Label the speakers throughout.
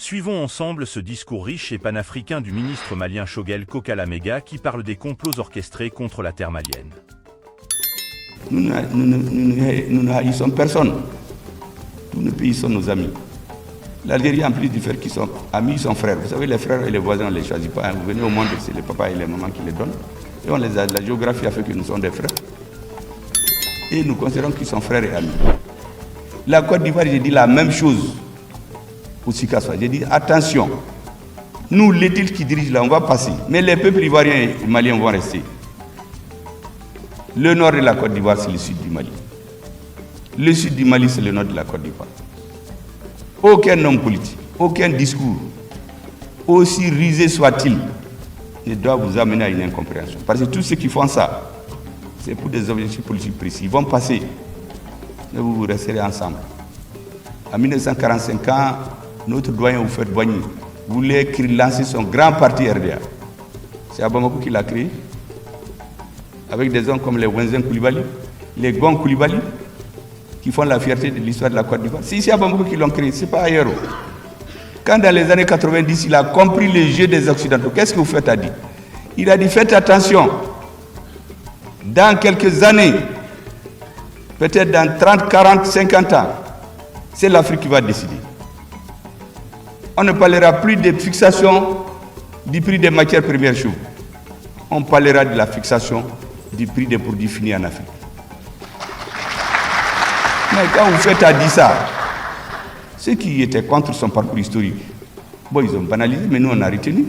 Speaker 1: Suivons ensemble ce discours riche et panafricain du ministre malien Choguel Kokalamega qui parle des complots orchestrés contre la terre malienne.
Speaker 2: Nous ne haïssons personne. Tous nos pays sont nos amis. L'Algérie, en plus du fait qu'ils sont amis, ils sont frères. Vous savez, les frères et les voisins, on ne les choisit pas. Vous venez au monde, c'est les papas et les mamans qui les donnent. Et la géographie a fait que nous sommes des frères. Et nous considérons qu'ils sont frères et amis. La Côte d'Ivoire, j'ai dit la même chose au Sikasso. J'ai dit, attention, nous, l'éthique qui dirige là, on va passer. Mais les peuples ivoiriens et maliens vont rester. Le nord de la Côte d'Ivoire, c'est le sud du Mali. Le sud du Mali, c'est le nord de la Côte d'Ivoire. Aucun homme politique, aucun discours, aussi rusé soit-il, ne doit vous amener à une incompréhension. Parce que tous ceux qui font ça, c'est pour des objectifs politiques précis. Ils vont passer, mais vous resterez ensemble. En 1945, quand notre doyen Houphouët-Boigny voulait lancer son grand parti RDA, c'est à Bamako qu'il l'a créé, avec des hommes comme les Wenzen Koulibaly, les Gon Koulibaly, qui font la fierté de l'histoire de la Côte d'Ivoire. C'est ici à Bamako qu'ils l'ont créé, ce n'est pas ailleurs. Quand dans les années 90, il a compris le jeu des Occidentaux, qu'est-ce que Houphouët a dit? Il a dit, faites attention, dans quelques années, peut-être dans 30, 40, 50 ans, c'est l'Afrique qui va décider. On ne parlera plus de fixation du prix des matières premières chaudes. On parlera de la fixation du prix des produits finis en Afrique. Mais quand Houphouët a dit ça, ceux qui étaient contre son parcours historique, bon, ils ont banalisé, mais nous, on a retenu.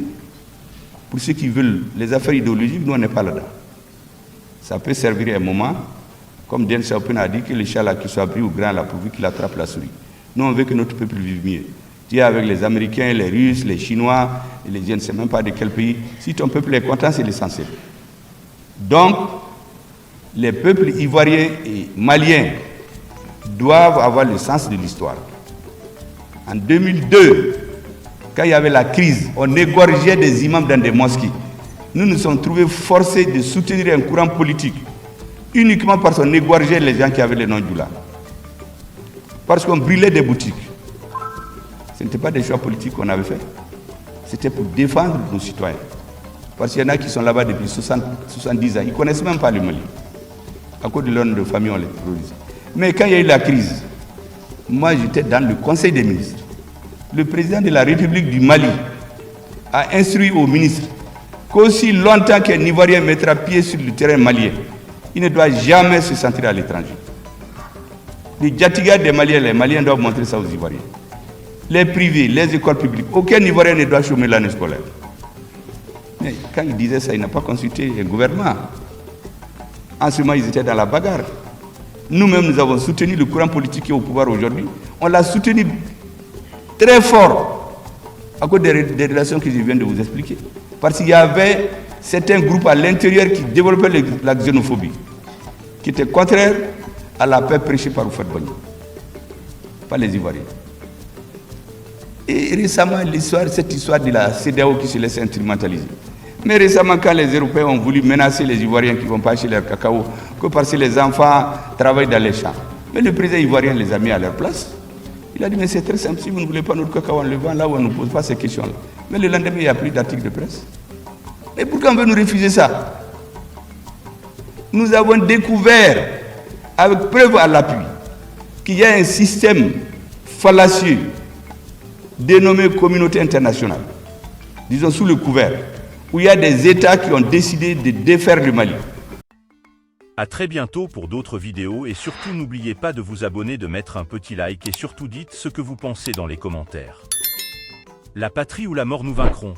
Speaker 2: Pour ceux qui veulent les affaires idéologiques, nous, on n'est pas là-dedans. Ça peut servir à un moment, comme Deng Xiaoping a dit, que le chat là, qui soit pris au grand, là, pourvu qu'il attrape la souris. Nous, on veut que notre peuple vive mieux. Tu es avec les Américains, les Russes, les Chinois, et je ne sais même pas de quel pays. Si ton peuple est content, c'est l'essentiel. Donc, les peuples ivoiriens et maliens doivent avoir le sens de l'histoire. En 2002, quand il y avait la crise, on égorgeait des imams dans des mosquées. Nous nous sommes trouvés forcés de soutenir un courant politique uniquement parce qu'on égorgeait les gens qui avaient le nom d'Oula. Parce qu'on brûlait des boutiques. Ce n'était pas des choix politiques qu'on avait fait. C'était pour défendre nos citoyens. Parce qu'il y en a qui sont là-bas depuis 70 ans. Ils ne connaissent même pas le Mali. À cause de leur nom de famille, on les terrorise. Mais quand il y a eu la crise, moi j'étais dans le Conseil des ministres. Le président de la République du Mali a instruit au ministre qu'aussi longtemps qu'un Ivoirien mettra pied sur le terrain malien, il ne doit jamais se sentir à l'étranger. Les Djatigas des Maliens, les Maliens doivent montrer ça aux Ivoiriens. Les privés, les écoles publiques, aucun Ivoirien ne doit chômer l'année scolaire. Mais quand il disait ça, il n'a pas consulté le gouvernement. En ce moment, ils étaient dans la bagarre. Nous-mêmes, nous avons soutenu le courant politique qui est au pouvoir aujourd'hui. On l'a soutenu très fort à cause des relations que je viens de vous expliquer. Parce qu'il y avait certains groupes à l'intérieur qui développaient la xénophobie, qui étaient contraires à la paix prêchée par Houphouët-Boigny, pas les Ivoiriens. Et récemment, cette histoire de la CEDEAO qui se laisse instrumentaliser. Mais récemment, quand les Européens ont voulu menacer les Ivoiriens qui ne vont pas acheter leur cacao, que parce que les enfants travaillent dans les champs. Mais le président ivoirien les a mis à leur place. Il a dit, mais c'est très simple, si vous ne voulez pas notre cacao, on le vend là où on ne pose pas ces questions-là. Mais le lendemain, il n'y a plus d'articles de presse. Et pourquoi on veut nous refuser ça? Nous avons découvert, avec preuve à l'appui, qu'il y a un système fallacieux dénommé communauté internationale, disons sous le couvert, où il y a des États qui ont décidé de défaire le Mali.
Speaker 1: À très bientôt pour d'autres vidéos et surtout n'oubliez pas de vous abonner, de mettre un petit like et surtout dites ce que vous pensez dans les commentaires. La patrie ou la mort, nous vaincrons.